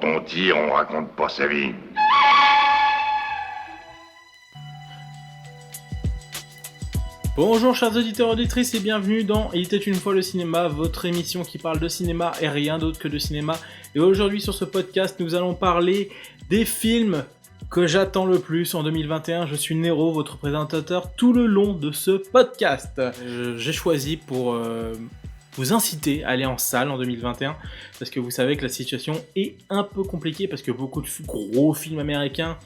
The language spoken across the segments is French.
Quand on tire, on raconte pas sa vie. Bonjour chers auditeurs et auditrices et bienvenue dans Il était une fois le cinéma, votre émission qui parle de cinéma et rien d'autre que de cinéma. Et aujourd'hui sur ce podcast, nous allons parler des films que j'attends le plus en 2021. Je suis Nero, votre présentateur tout le long de ce podcast. J'ai choisi pour vous inciter à aller en salle en 2021 parce que vous savez que la situation est un peu compliquée parce que beaucoup de gros films américains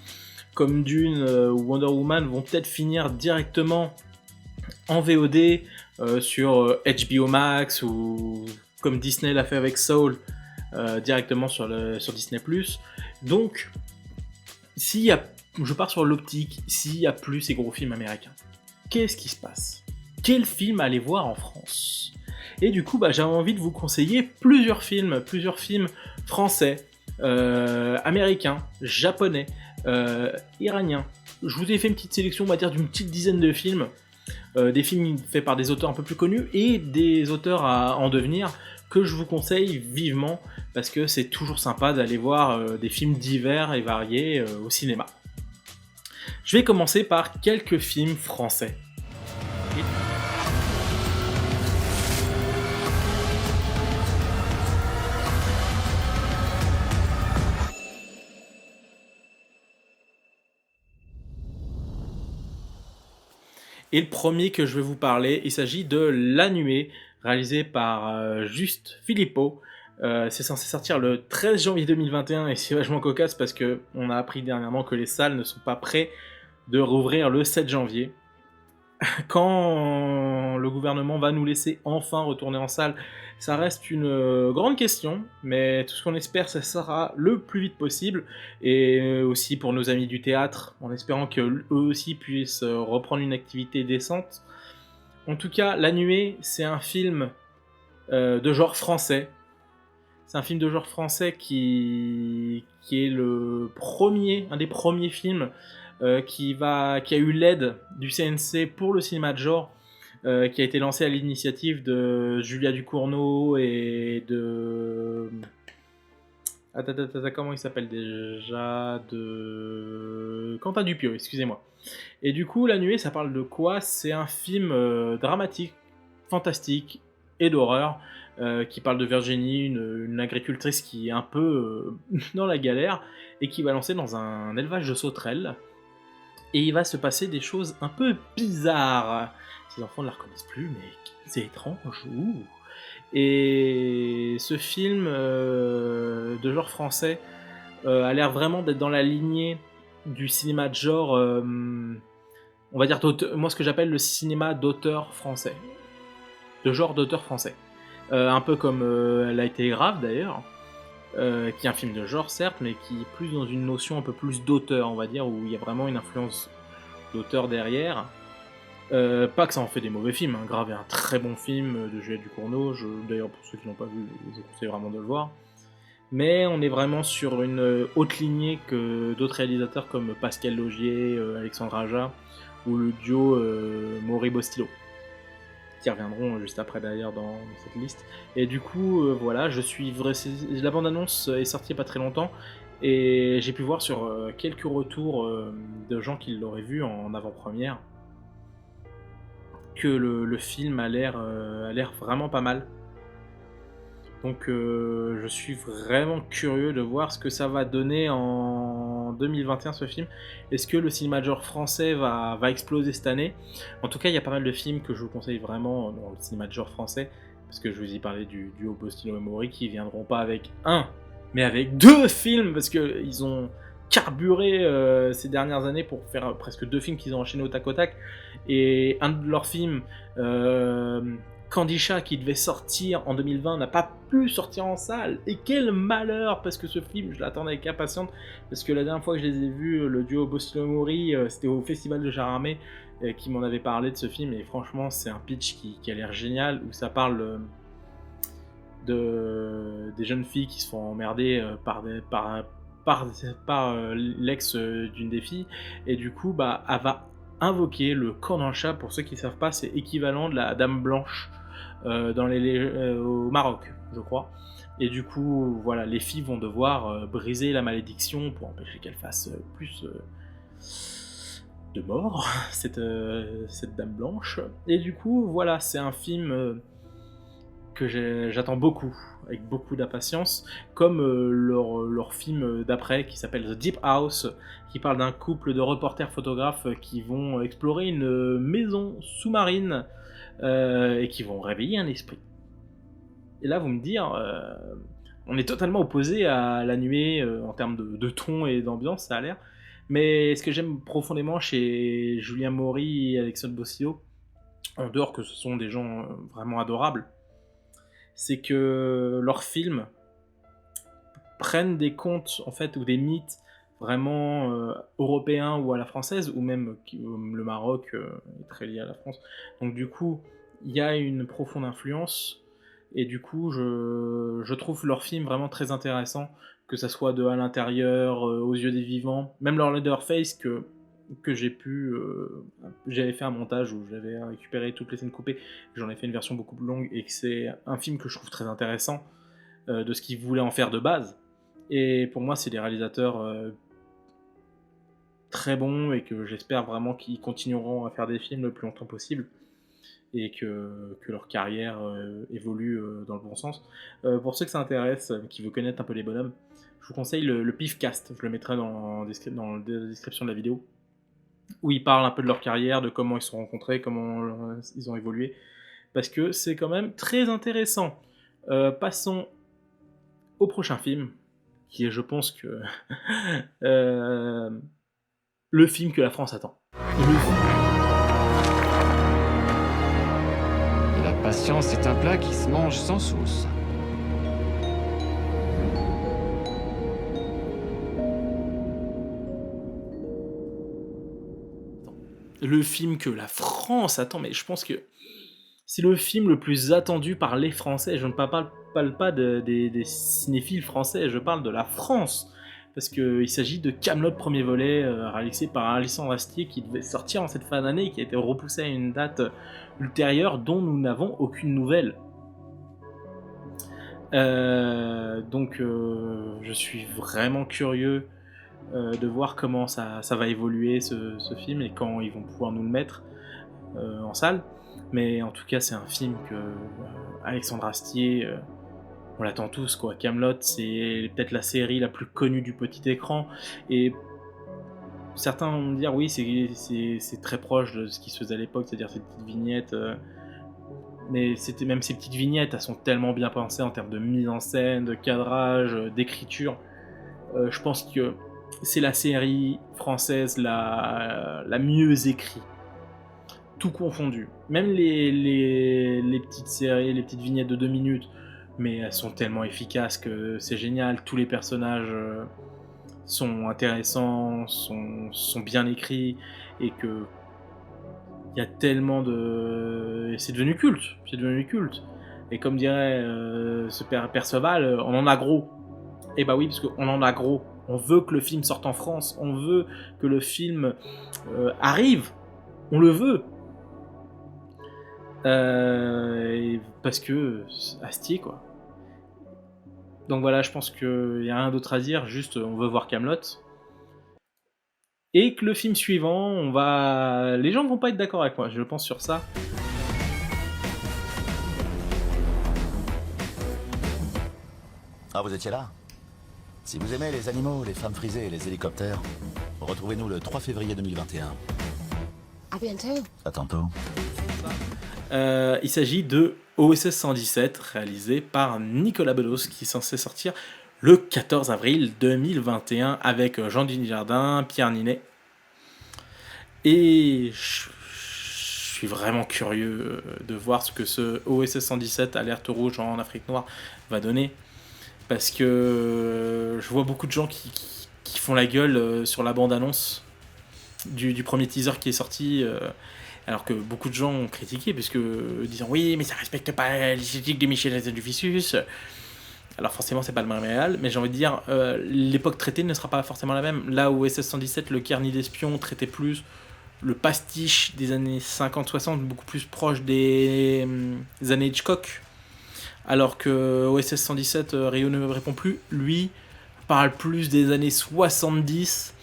comme Dune ou Wonder Woman vont peut-être finir directement en VOD sur HBO Max ou comme Disney l'a fait avec Soul directement sur Disney+. Donc, je pars sur l'optique, s'il n'y a plus ces gros films américains, qu'est-ce qui se passe ? Quel film aller voir en France ? Et du coup, j'avais envie de vous conseiller plusieurs films français, américains, japonais, iraniens. Je vous ai fait une petite sélection, on va dire, d'une petite dizaine de films. Des films faits par des auteurs un peu plus connus et des auteurs à en devenir que je vous conseille vivement parce que c'est toujours sympa d'aller voir des films divers et variés au cinéma. Je vais commencer par quelques films français. Et le premier que je vais vous parler, il s'agit de La Nuée, réalisé par Juste Philippot. C'est censé sortir le 13 janvier 2021 et c'est vachement cocasse parce qu'on a appris dernièrement que les salles ne sont pas prêtes de rouvrir le 7 janvier. Quand le gouvernement va nous laisser enfin retourner en salle, ça reste une grande question, mais tout ce qu'on espère, ça sera le plus vite possible, et aussi pour nos amis du théâtre, en espérant qu'eux aussi puissent reprendre une activité décente. En tout cas, La Nuée, c'est un film de genre français. C'est un film de genre français qui est un des premiers films qui a eu l'aide du CNC pour le cinéma de genre, qui a été lancé à l'initiative de Julia Ducournau et de... Comment il s'appelle déjà ? De Quentin Dupieux, excusez-moi. Et du coup, La Nuée, ça parle de quoi ? C'est un film dramatique, fantastique et d'horreur, qui parle de Virginie, une agricultrice qui est un peu dans la galère et qui va lancer dans un élevage de sauterelles. Et il va se passer des choses un peu bizarres. Ses enfants ne la reconnaissent plus, mais c'est étrange. Ouh. Et ce film de genre français a l'air vraiment d'être dans la lignée du cinéma de genre, on va dire, moi ce que j'appelle le cinéma d'auteur français. De genre d'auteur français. Un peu comme Elle a été grave d'ailleurs. Qui est un film de genre certes, mais qui est plus dans une notion un peu plus d'auteur, on va dire, où il y a vraiment une influence d'auteur derrière. Pas que ça en fait des mauvais films, hein. Grave est un très bon film de Julia Ducournau, d'ailleurs pour ceux qui l'ont pas vu, je vous conseille vraiment de le voir. Mais on est vraiment sur une haute lignée que d'autres réalisateurs comme Pascal Laugier, Alexandre Aja, ou le duo Maury-Bostilo, qui reviendront juste après d'ailleurs dans cette liste. Et du coup, voilà, la bande-annonce est sortie il n'y a pas très longtemps, et j'ai pu voir sur quelques retours de gens qui l'auraient vu en avant-première, que le film a l'air vraiment pas mal. Donc je suis vraiment curieux de voir ce que ça va donner en 2021 ce film. Est-ce que le cinéma de genre français va exploser cette année ? En tout cas, il y a pas mal de films que je vous conseille vraiment dans le cinéma de genre français, parce que je vous ai parlé du duo Bostilo et Maury qui viendront pas avec un, mais avec deux films, parce qu'ils ont carburé ces dernières années pour faire presque deux films qu'ils ont enchaînés au tac au tac. Et un de leurs films, Candy Chat, qui devait sortir en 2020, n'a pas pu sortir en salle. Et quel malheur, parce que ce film, je l'attendais avec impatience, parce que la dernière fois que je les ai vus, le duo Bostilo Maury, c'était au Festival de Jarramé, qui m'en avait parlé de ce film, et franchement, c'est un pitch qui a l'air génial, où ça parle des jeunes filles qui se font emmerder par l'ex d'une des filles, et du coup, elle va invoquer le Candy Chat. Pour ceux qui ne savent pas, c'est équivalent de la Dame Blanche au Maroc, je crois. Et du coup, voilà, les filles vont devoir briser la malédiction pour empêcher qu'elle fasse plus de morts, cette dame blanche. Et du coup, voilà, c'est un film que j'attends beaucoup, avec beaucoup d'impatience, comme leur film d'après qui s'appelle The Deep House, qui parle d'un couple de reporters photographes qui vont explorer une maison sous-marine et qui vont réveiller un esprit. Et là, vous me dire, on est totalement opposé à La Nuée en termes de ton et d'ambiance, ça a l'air. Mais ce que j'aime profondément chez Julien Maury et Alexandre Bosio, en dehors que ce sont des gens vraiment adorables, c'est que leurs films prennent des contes en fait ou des mythes vraiment européens ou à la française, ou même le Maroc est très lié à la France. Donc du coup, il y a une profonde influence. Et du coup, je trouve leurs films vraiment très intéressants, que ça soit de À l'intérieur, Aux yeux des vivants, même leur Leatherface que j'avais fait un montage où j'avais récupéré toutes les scènes coupées, j'en ai fait une version beaucoup plus longue, et que c'est un film que je trouve très intéressant de ce qu'ils voulaient en faire de base. Et pour moi, c'est des réalisateurs très bons, et que j'espère vraiment qu'ils continueront à faire des films le plus longtemps possible, et que leur carrière évolue dans le bon sens. Pour ceux que ça intéresse, qui veulent connaître un peu les bonhommes, je vous conseille le Pifcast, je le mettrai dans la description de la vidéo, où ils parlent un peu de leur carrière, de comment ils se sont rencontrés, comment ils ont évolué, parce que c'est quand même très intéressant. Passons au prochain film, qui est, je pense que, le film que la France attend. La patience est un plat qui se mange sans sauce. Le film que la France attend, mais je pense que c'est le film le plus attendu par les Français. Je ne parle pas des cinéphiles français, je parle de la France. Parce qu'il s'agit de Kaamelott premier volet, réalisé par Alexandre Astier, qui devait sortir en cette fin d'année et qui a été repoussé à une date ultérieure dont nous n'avons aucune nouvelle. Donc je suis vraiment curieux de voir comment ça va évoluer ce film, et quand ils vont pouvoir nous le mettre en salle. Mais en tout cas, c'est un film que Alexandre Astier, on l'attend tous, quoi. Kaamelott, c'est peut-être la série la plus connue du petit écran, et certains vont me dire oui, c'est très proche de ce qui se faisait à l'époque, c'est-à-dire ces petites vignettes. Mais même ces petites vignettes, elles sont tellement bien pensées en termes de mise en scène, de cadrage, d'écriture. Je pense que c'est la série française la mieux écrite, tout confondu. Même les petites séries, les petites vignettes de 2 minutes, mais elles sont tellement efficaces que c'est génial. Tous les personnages sont intéressants, sont bien écrits, et que il y a tellement de... C'est devenu culte. Et comme dirait ce père Perceval, on en a gros. Et bah oui, parce qu'on en a gros. On veut que le film sorte en France, on veut que le film arrive, on le veut. Parce que Astier, quoi. Donc voilà, je pense qu'il n'y a rien d'autre à dire, juste on veut voir Kaamelott. Et que le film suivant, les gens ne vont pas être d'accord avec moi, je pense sur ça. Ah, vous étiez là? Si vous aimez les animaux, les femmes frisées et les hélicoptères, retrouvez-nous le 3 février 2021. À bientôt. À tantôt. Il s'agit de OSS 117, réalisé par Nicolas Bedos, qui est censé sortir le 14 avril 2021 avec Jean-Denis Jardin, Pierre Ninet. Et je suis vraiment curieux de voir ce que ce OSS 117, alerte rouge en Afrique noire, va donner. Parce que je vois beaucoup de gens qui font la gueule sur la bande-annonce du premier teaser qui est sorti, alors que beaucoup de gens ont critiqué, puisque disant oui, mais ça respecte pas l'esthétique de Michel Hazanavicius. Alors forcément, c'est pas le même réel, mais j'ai envie de dire, l'époque traitée ne sera pas forcément la même. Là où SS 117, le Carnet d'espion traitait plus le pastiche des années 50-60, beaucoup plus proche des années Hitchcock. Alors que OSS 117, Rio ne me répond plus, lui parle plus des années 70,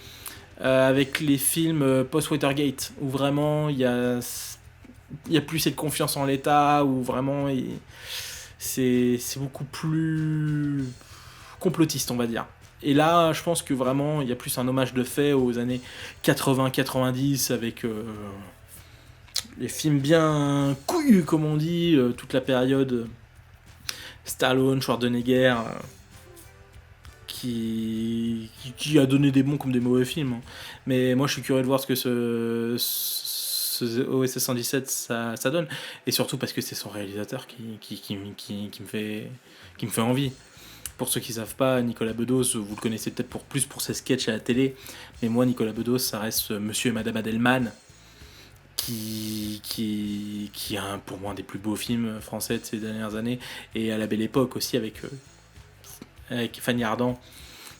avec les films post-Watergate, où vraiment il y a plus cette confiance en l'État, où vraiment c'est beaucoup plus complotiste, on va dire. Et là, je pense que vraiment, il y a plus un hommage de fait aux années 80-90, avec les films bien couillus, comme on dit, toute la période Stallone, Schwarzenegger, qui a donné des bons comme des mauvais films. Hein. Mais moi, je suis curieux de voir ce que ce OSS 117 ça donne. Et surtout parce que c'est son réalisateur qui me fait envie. Pour ceux qui ne savent pas, Nicolas Bedos, vous le connaissez peut-être plus pour ses sketchs à la télé, mais moi, Nicolas Bedos, ça reste Monsieur et Madame Adelman, qui a pour moi un des plus beaux films français de ces dernières années, et à la belle époque aussi avec Fanny Ardant,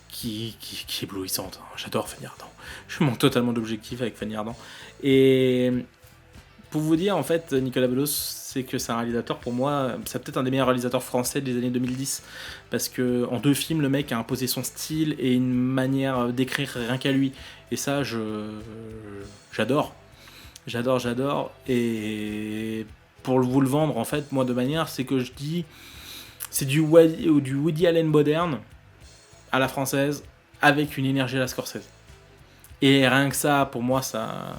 qui est éblouissante. J'adore Fanny Ardant. Je manque totalement d'objectif avec Fanny Ardant. Et pour vous dire, en fait, Nicolas Bedos, c'est que c'est un réalisateur, pour moi, c'est peut-être un des meilleurs réalisateurs français des années 2010, parce que en 2 films, le mec a imposé son style et une manière d'écrire rien qu'à lui. Et ça, j'adore. J'adore. Et pour vous le vendre, en fait, moi, de manière, c'est que je dis, c'est du Woody Allen moderne, à la française, avec une énergie à la Scorsese. Et rien que ça, pour moi, ça...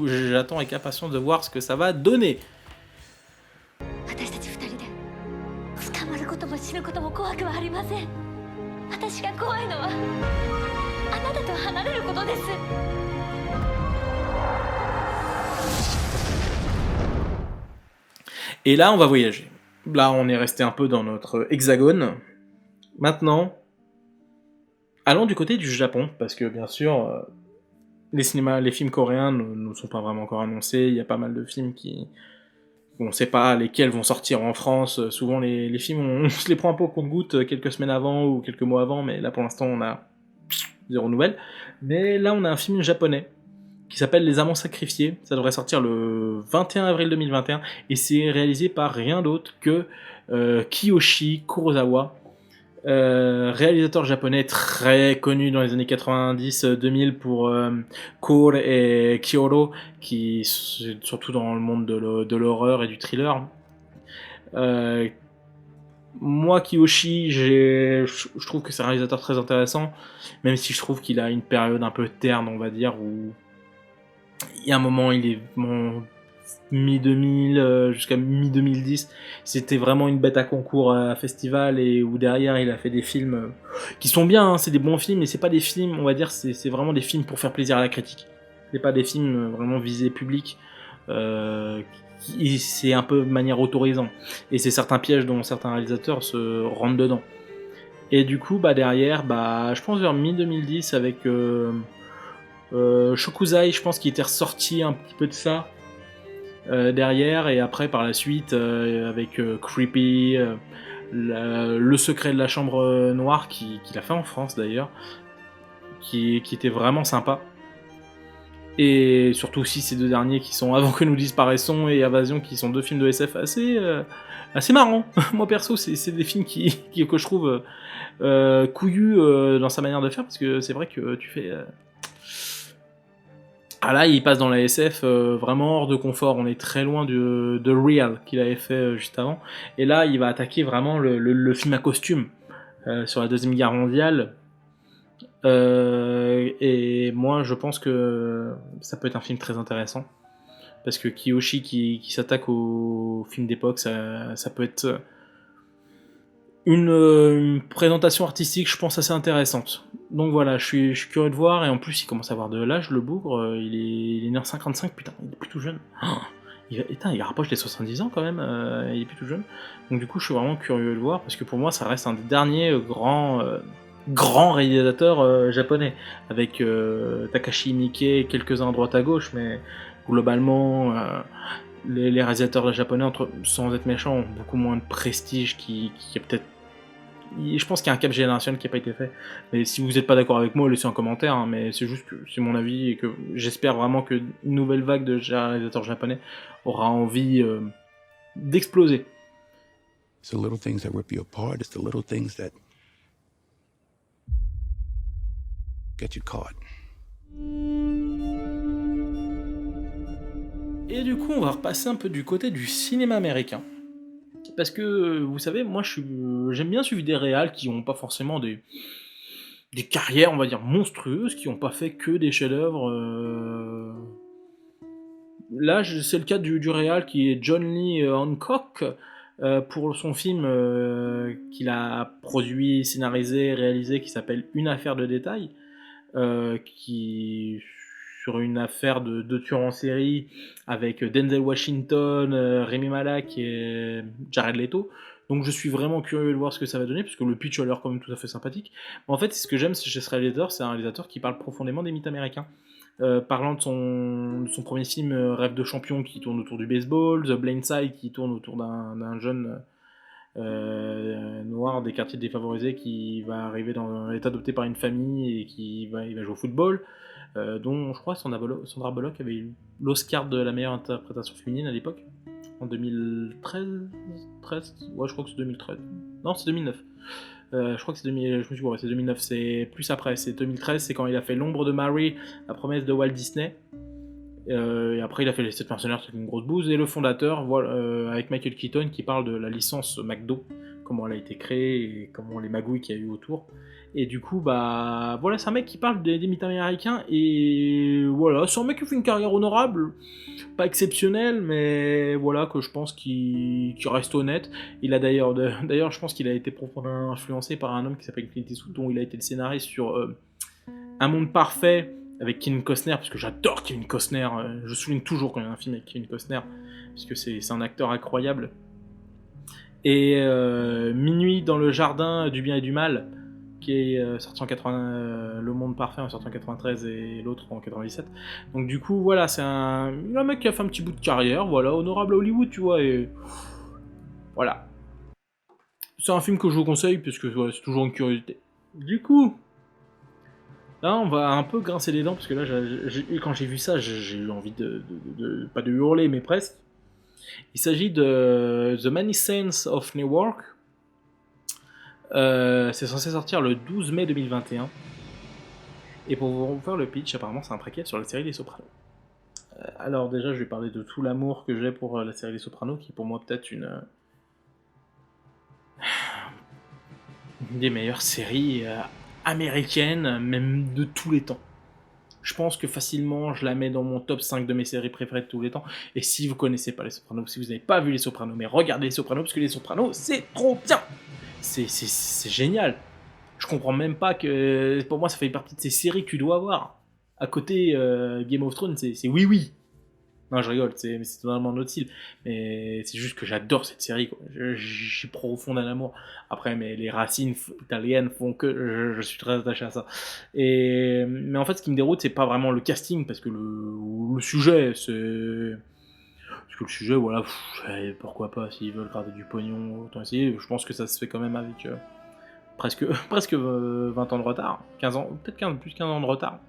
J'attends avec impatience de voir ce que ça va donner. Et là, on va voyager. Là, on est resté un peu dans notre hexagone. Maintenant, allons du côté du Japon, parce que bien sûr, les films coréens ne sont pas vraiment encore annoncés. Il y a pas mal de films on ne sait pas lesquels vont sortir en France. Souvent, les films, on se les prend un peu au compte-gouttes quelques semaines avant ou quelques mois avant, mais là, pour l'instant, on a 0 nouvelles. Mais là, on a un film japonais qui s'appelle Les Amants Sacrifiés. Ça devrait sortir le 21 avril 2021, et c'est réalisé par rien d'autre que Kiyoshi Kurosawa, réalisateur japonais très connu dans les années 90-2000 pour Core et Kyoro, qui surtout dans le monde de l'horreur et du thriller. Moi, Kiyoshi, je trouve que c'est un réalisateur très intéressant, même si je trouve qu'il a une période un peu terne, on va dire, où il y a un moment, il est mi-2000 jusqu'à mi-2010, c'était vraiment une bête à concours à festival, et où derrière il a fait des films qui sont bien, hein, c'est des bons films, mais c'est pas des films, on va dire, c'est vraiment des films pour faire plaisir à la critique. C'est pas des films vraiment visés public, c'est un peu de manière autorisant, et c'est certains pièges dont certains réalisateurs se rentrent dedans. Et du coup, derrière, je pense vers mi-2010 avec Shokuzai, je pense qu'il était ressorti un petit peu de ça. Derrière, et après par la suite avec Creepy, Le Secret de la Chambre Noire, qu'il a fait en France d'ailleurs, qui était vraiment sympa. Et surtout aussi ces 2 derniers qui sont Avant que nous disparaissons et Invasion, qui sont 2 films de SF assez marrants. Moi perso, c'est des films que je trouve couillus dans sa manière de faire, parce que c'est vrai que tu fais... Ah là, il passe dans la SF vraiment hors de confort. On est très loin de Real qu'il avait fait juste avant. Et là, il va attaquer vraiment le film à costume sur la Deuxième Guerre mondiale. Et moi, je pense que ça peut être un film très intéressant. Parce que Kiyoshi qui s'attaque aux films d'époque, ça peut être une présentation artistique, je pense, assez intéressante. Donc voilà, je suis curieux de voir, et en plus il commence à avoir de l'âge, le bougre, il est né en 55, putain, il est plus tout jeune. Il rapproche des 70 ans quand même, il est plus tout jeune. Donc du coup je suis vraiment curieux de le voir, parce que pour moi ça reste un des derniers grands réalisateurs japonais, avec Takashi Miike, quelques-uns à droite à gauche, mais globalement les réalisateurs japonais, sans être méchants, ont beaucoup moins de prestige, qui est peut-être je pense qu'il y a un cap générationnel qui n'a pas été fait. Mais si vous n'êtes pas d'accord avec moi, laissez un commentaire, hein, mais c'est juste que c'est mon avis et que j'espère vraiment qu'une nouvelle vague de réalisateurs japonais aura envie d'exploser. It's the little things that rip you apart. It's the little things that get you caught. Et du coup, on va repasser un peu du côté du cinéma américain. Parce que, vous savez, moi, j'aime bien suivre des réals qui n'ont pas forcément des carrières, on va dire, monstrueuses, qui n'ont pas fait que des chefs-d'œuvre. Là, c'est le cas du réal qui est John Lee Hancock, pour son film qu'il a produit, scénarisé, réalisé, qui s'appelle Une affaire de détail, qui sur une affaire de tueurs en série avec Denzel Washington, Rami Malek et Jared Leto. Donc je suis vraiment curieux de voir ce que ça va donner, puisque le pitch a l'air quand même tout à fait sympathique. Mais en fait, ce que j'aime chez ce réalisateur, c'est un réalisateur qui parle profondément des mythes américains. Parlant de son premier film Rêve de champion qui tourne autour du baseball, The Blind Side qui tourne autour d'un jeune noir des quartiers défavorisés qui va arriver est adopté par une famille et il va jouer au football, dont je crois Sandra Bullock avait eu l'Oscar de la meilleure interprétation féminine à l'époque, en 2013. Ouais, je crois que c'est 2013. Non, c'est 2009. Je crois que c'est 2000, je me suis dit, ouais, c'est 2009, c'est plus après, c'est 2013, c'est quand il a fait L'ombre de Marie, La promesse de Walt Disney, et après il a fait Les 7 mercenaires, c'est une grosse bouse, et Le fondateur, voilà, avec Michael Keaton, qui parle de la licence McDo, comment elle a été créée, et comment les magouilles qu'il y a eu autour, et du coup, bah, voilà, c'est un mec qui parle des mythes américains, et voilà, c'est un mec qui fait une carrière honorable, pas exceptionnelle, mais voilà, que je pense qu'il reste honnête. Il a d'ailleurs, je pense qu'il a été profondément influencé par un homme qui s'appelle Clint Eastwood, dont il a été le scénariste sur Un monde parfait avec Kevin Costner, parce que j'adore Kevin Costner. Je souligne toujours quand il y a un film avec Kevin Costner, parce que c'est un acteur incroyable. Et Minuit dans le jardin du bien et du mal, qui est sorti en 80, Le Monde Parfait en sorti en 93 et l'autre en 97. Donc du coup, voilà, c'est un mec qui a fait un petit bout de carrière, voilà, honorable à Hollywood, tu vois, et voilà. C'est un film que je vous conseille, parce que ouais, c'est toujours une curiosité. Du coup, là, on va un peu grincer les dents, parce que là, quand j'ai vu ça, j'ai eu envie pas de hurler, mais presque. Il s'agit de The Many Saints of Newark. C'est censé sortir le 12 mai 2021. Et pour vous faire le pitch, apparemment c'est un préquel sur la série Les Sopranos. Alors déjà, je vais parler de tout l'amour que j'ai pour la série Les Sopranos, qui est pour moi peut-être une des meilleures séries américaines, même de tous les temps. Je pense que facilement, je la mets dans mon top 5 de mes séries préférées de tous les temps. Et si vous connaissez pas Les Sopranos, si vous n'avez pas vu Les Sopranos, mais regardez Les Sopranos, parce que Les Sopranos, c'est trop bien. C'est génial. Je comprends même pas que... Pour moi, ça fait partie de ces séries que tu dois avoir. À côté, Game of Thrones, c'est oui. Non, je rigole, c'est totalement un autre style. Mais c'est juste que j'adore cette série, quoi. Je suis profond d'un amour. Après, mais les racines italiennes font que je suis très attaché à ça. Mais en fait, ce qui me déroute, c'est pas vraiment le casting, parce que le sujet, c'est... Parce que le sujet, voilà, pourquoi pas, s'ils veulent garder du pognon, autant essayer. Je pense que ça se fait quand même avec presque 20 ans de retard. 15 ans, peut-être plus 15 ans de retard.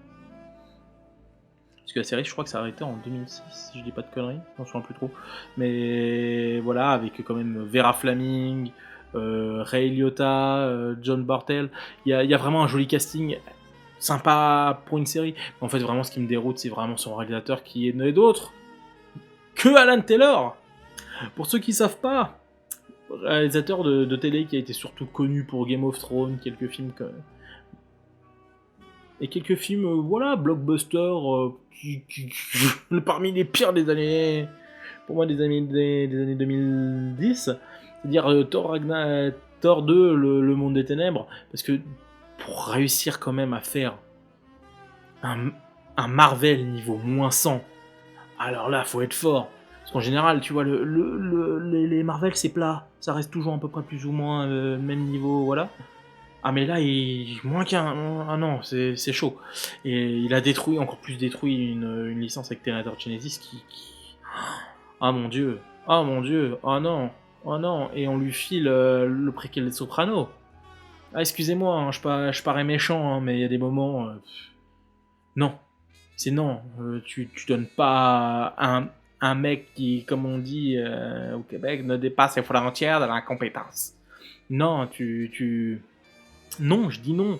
Parce que la série, je crois que ça a arrêté en 2006, si je dis pas de conneries, je m'en souviens plus trop. Mais voilà, avec quand même Vera Fleming, Ray Liotta, John Bartel. Il y a vraiment un joli casting, sympa pour une série. Mais en fait, vraiment, ce qui me déroute, c'est vraiment son réalisateur qui n'est d'autre que Alan Taylor. Pour ceux qui savent pas, réalisateur de télé qui a été surtout connu pour Game of Thrones, quelques films voilà, blockbusters, parmi les pires des années, pour moi, des années 2010, c'est-à-dire Thor 2, le monde des ténèbres, parce que pour réussir quand même à faire un Marvel niveau -100, alors là, faut être fort. Parce qu'en général, tu vois, les Marvel, c'est plat. Ça reste toujours à peu près plus ou moins même niveau, voilà. Ah, mais là, moins qu'un... Ah non, c'est chaud. Et il a encore plus détruit une licence avec Terminator Genesis qui... Ah mon dieu. Ah non. Et on lui file le préquel des Sopranos. Ah, excusez-moi, hein, je parais méchant, hein, mais il y a des moments... non. C'est non. Tu donnes pas un mec qui, comme on dit au Québec, ne dépasse les frontières de la compétence. Non, Non, je dis non.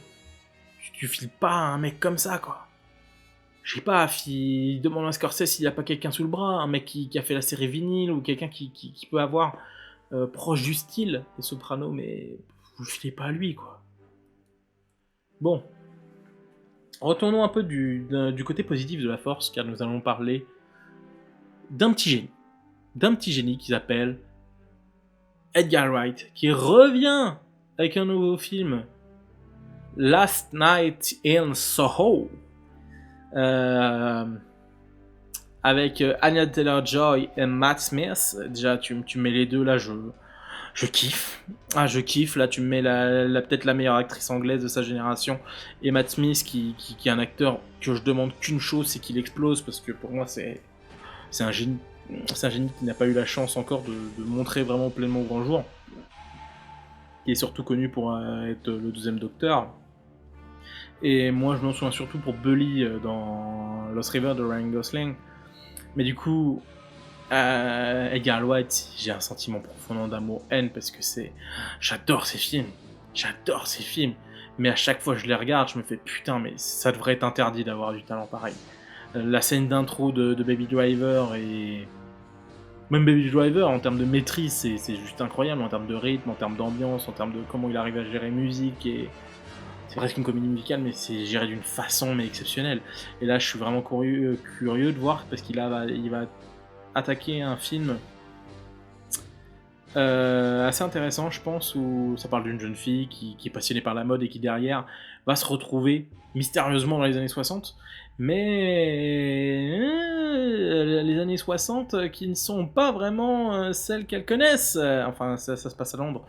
Tu files pas un mec comme ça, quoi. Je sais pas, demande à Scorsese s'il y a pas quelqu'un sous le bras, un mec qui a fait la série vinyle, ou quelqu'un qui peut avoir proche du style des Sopranos, mais vous filez pas à lui, quoi. Bon. Retournons un peu du côté positif de la force, car nous allons parler d'un petit génie. D'un petit génie qui s'appelle Edgar Wright, qui revient avec un nouveau film, Last Night in Soho, avec Anya Taylor-Joy et Matt Smith. Déjà, tu mets les deux là, je kiffe. Ah, je kiffe. Là, tu me mets peut-être la meilleure actrice anglaise de sa génération, et Matt Smith, qui est un acteur que je demande qu'une chose, c'est qu'il explose, parce que pour moi, c'est un génie. C'est un génie qui n'a pas eu la chance encore de montrer vraiment pleinement au grand jour. Qui est surtout connu pour être le deuxième Docteur. Et moi, je m'en souviens surtout pour Bully dans Lost River de Ryan Gosling. Mais du coup, Edgar Wright, j'ai un sentiment profond d'amour-haine, parce que j'adore ces films. J'adore ces films. Mais à chaque fois que je les regarde, je me fais putain, mais ça devrait être interdit d'avoir du talent pareil. La scène d'intro de Baby Driver, et même Baby Driver, en termes de maîtrise, c'est juste incroyable, en termes de rythme, en termes d'ambiance, en termes de comment il arrive à gérer musique, et c'est presque une comédie musicale, mais c'est géré d'une façon mais exceptionnelle. Et là, je suis vraiment curieux de voir, parce il va attaquer un film assez intéressant, je pense, où ça parle d'une jeune fille qui est passionnée par la mode, et qui derrière va se retrouver mystérieusement dans les années 60, mais les années 60 qui ne sont pas vraiment celles qu'elles connaissent. Enfin, ça se passe à Londres,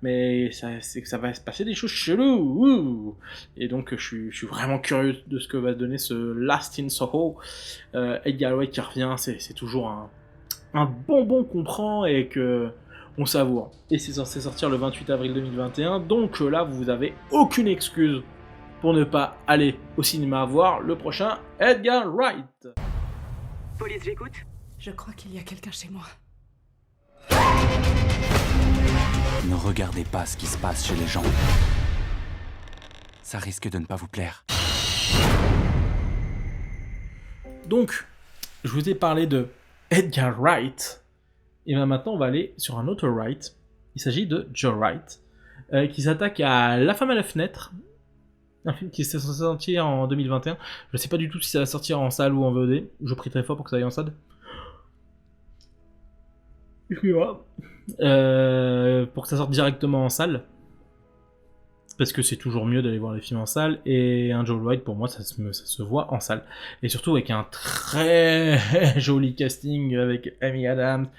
mais ça va se passer des choses cheloues. Et donc je suis vraiment curieux de ce que va donner ce Last in Soho. Edgar Wright qui revient, c'est toujours un bonbon qu'on prend et que on savoure. Et c'est censé sortir le 28 avril 2021, donc là vous avez aucune excuse pour ne pas aller au cinéma voir le prochain Edgar Wright. Police, j'écoute. Je crois qu'il y a quelqu'un chez moi. Ne regardez pas ce qui se passe chez les gens. Ça risque de ne pas vous plaire. Donc, je vous ai parlé de Edgar Wright, et bien maintenant on va aller sur un autre Wright. Il s'agit de Joe Wright, qui s'attaque à La femme à la fenêtre, un film qui est censé sortir en 2021. Je sais pas du tout si ça va sortir en salle ou en VOD. Je prie très fort pour que ça aille en salle. Excusez-moi. Pour que ça sorte directement en salle. Parce que c'est toujours mieux d'aller voir les films en salle. Et un Joe Wright, pour moi, ça se voit en salle. Et surtout avec un très joli casting avec Amy Adams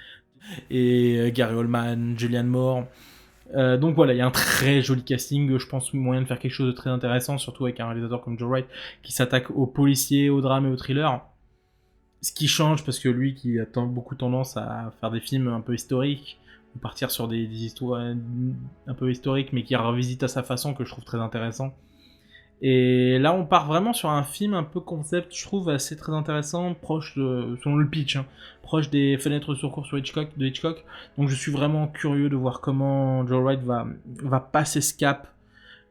et Gary Oldman, Julianne Moore. Donc voilà, il y a un très joli casting, je pense moyen de faire quelque chose de très intéressant, surtout avec un réalisateur comme Joe Wright qui s'attaque aux policiers, aux drames et aux thrillers. Ce qui change, parce que lui qui a beaucoup tendance à faire des films un peu historiques, ou partir sur des histoires un peu historiques, mais qui revisite à sa façon, que je trouve très intéressant. Et là on part vraiment sur un film un peu concept, je trouve assez très intéressant, proche de, selon le pitch, hein, proche des Fenêtres de secours de Hitchcock. Donc je suis vraiment curieux de voir comment Joe Wright va passer ce cap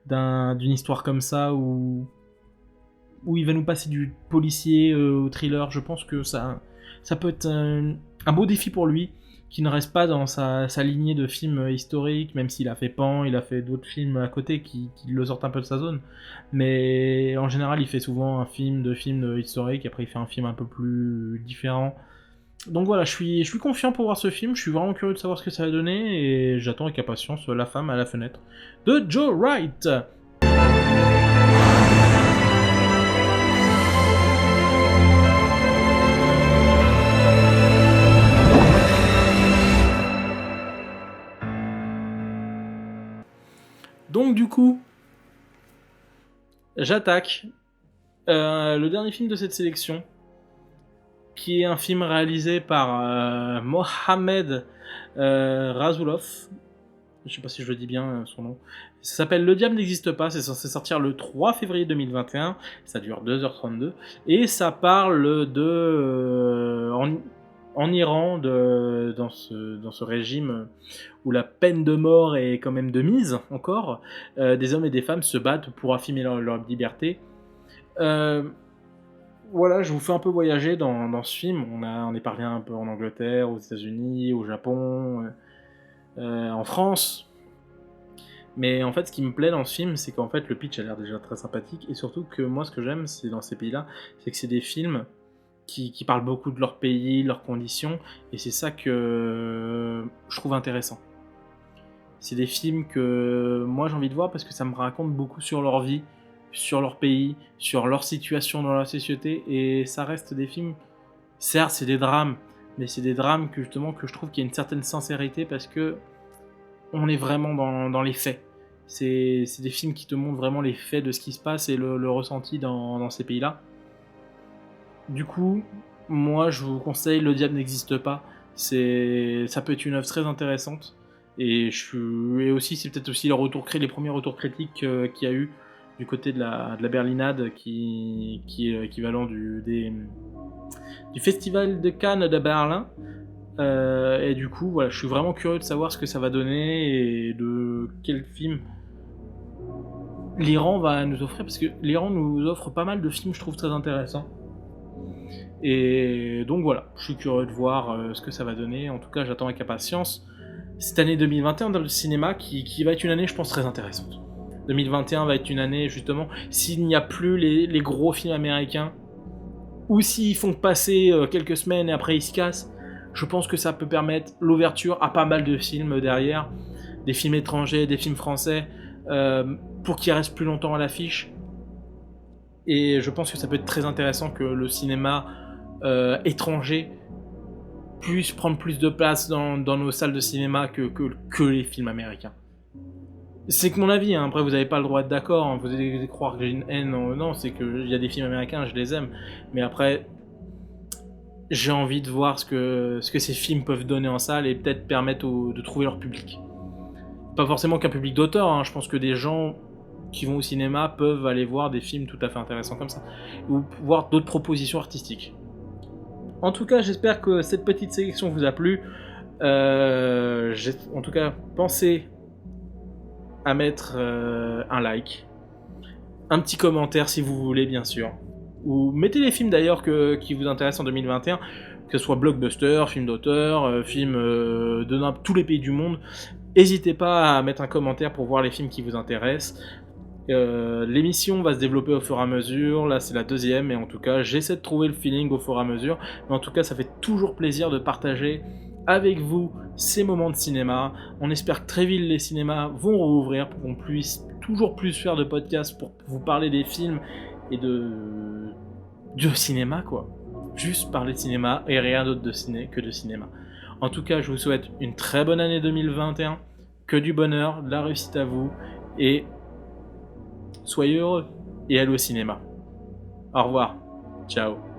d'une histoire comme ça, où il va nous passer du policier au thriller. Je pense que ça peut être un beau défi pour lui, qui ne reste pas dans sa lignée de films historiques, même s'il a fait Pan, il a fait d'autres films à côté qui le sortent un peu de sa zone. Mais en général, il fait souvent un film historique, après il fait un film un peu plus différent. Donc voilà, je suis confiant pour voir ce film, je suis vraiment curieux de savoir ce que ça va donner, et j'attends avec impatience La femme à la fenêtre de Joe Wright. Donc du coup, j'attaque le dernier film de cette sélection, qui est un film réalisé par Mohamed Rasoulov, Je sais pas si je le dis bien son nom. Ça s'appelle Le Diable n'existe pas, c'est censé sortir le 3 février 2021, ça dure 2h32, et ça parle de... en Iran, dans ce régime où la peine de mort est quand même de mise, encore, des hommes et des femmes se battent pour affirmer leur liberté. Voilà, je vous fais un peu voyager dans ce film. On est parlé un peu en Angleterre, aux États-Unis, au Japon, en France. Mais en fait, ce qui me plaît dans ce film, c'est qu'en fait, le pitch a l'air déjà très sympathique. Et surtout que moi, ce que j'aime, c'est dans ces pays-là, c'est que c'est des films qui parlent beaucoup de leur pays, leurs conditions. Et c'est ça que je trouve intéressant. C'est des films que moi, j'ai envie de voir parce que ça me raconte beaucoup sur leur vie, sur leur pays, sur leur situation dans la société, et ça reste des films, certes c'est des drames, mais c'est des drames que justement que je trouve qu'il y a une certaine sincérité parce que on est vraiment dans les faits. C'est des films qui te montrent vraiment les faits de ce qui se passe et le ressenti dans ces pays-là. Du coup, moi je vous conseille Le Diable n'existe pas, ça peut être une œuvre très intéressante, et aussi c'est peut-être aussi les premiers retours critiques qu'il y a eu du côté de la Berlinade, qui est l'équivalent du Festival de Cannes de Berlin. Et du coup, voilà, je suis vraiment curieux de savoir ce que ça va donner et de quel film l'Iran va nous offrir, parce que l'Iran nous offre pas mal de films, je trouve, très intéressants. Et donc voilà, je suis curieux de voir ce que ça va donner. En tout cas, j'attends avec impatience cette année 2021 dans le cinéma, qui va être une année, je pense, très intéressante. 2021 va être une année, justement, s'il n'y a plus les gros films américains, ou s'ils font passer quelques semaines et après ils se cassent, je pense que ça peut permettre l'ouverture à pas mal de films derrière, des films étrangers, des films français, pour qu'ils restent plus longtemps à l'affiche. Et je pense que ça peut être très intéressant que le cinéma étranger puisse prendre plus de place dans nos salles de cinéma que les films américains. C'est que mon avis, hein. Après vous n'avez pas le droit d'être d'accord, hein. Vous allez croire que j'ai une haine, non, c'est qu'il y a des films américains, je les aime, mais après, j'ai envie de voir ce que ces films peuvent donner en salle et peut-être permettre de trouver leur public. Pas forcément qu'un public d'auteur, hein. Je pense que des gens qui vont au cinéma peuvent aller voir des films tout à fait intéressants comme ça, ou voir d'autres propositions artistiques. En tout cas, j'espère que cette petite sélection vous a plu. En tout cas, pensez à mettre un like, un petit commentaire si vous voulez, bien sûr, ou mettez les films d'ailleurs qui vous intéressent en 2021, que ce soit blockbuster, film d'auteur, film de tous les pays du monde. N'hésitez pas à mettre un commentaire pour voir les films qui vous intéressent. L'émission va se développer au fur et à mesure, là c'est la deuxième, et en tout cas j'essaie de trouver le feeling au fur et à mesure, mais en tout cas ça fait toujours plaisir de partager avec vous ces moments de cinéma. On espère que très vite les cinémas vont rouvrir pour qu'on puisse toujours plus faire de podcasts pour vous parler des films et de cinéma, quoi. Juste parler de cinéma et rien d'autre que de cinéma. En tout cas, je vous souhaite une très bonne année 2021, que du bonheur, de la réussite à vous, et soyez heureux et allez au cinéma. Au revoir, ciao.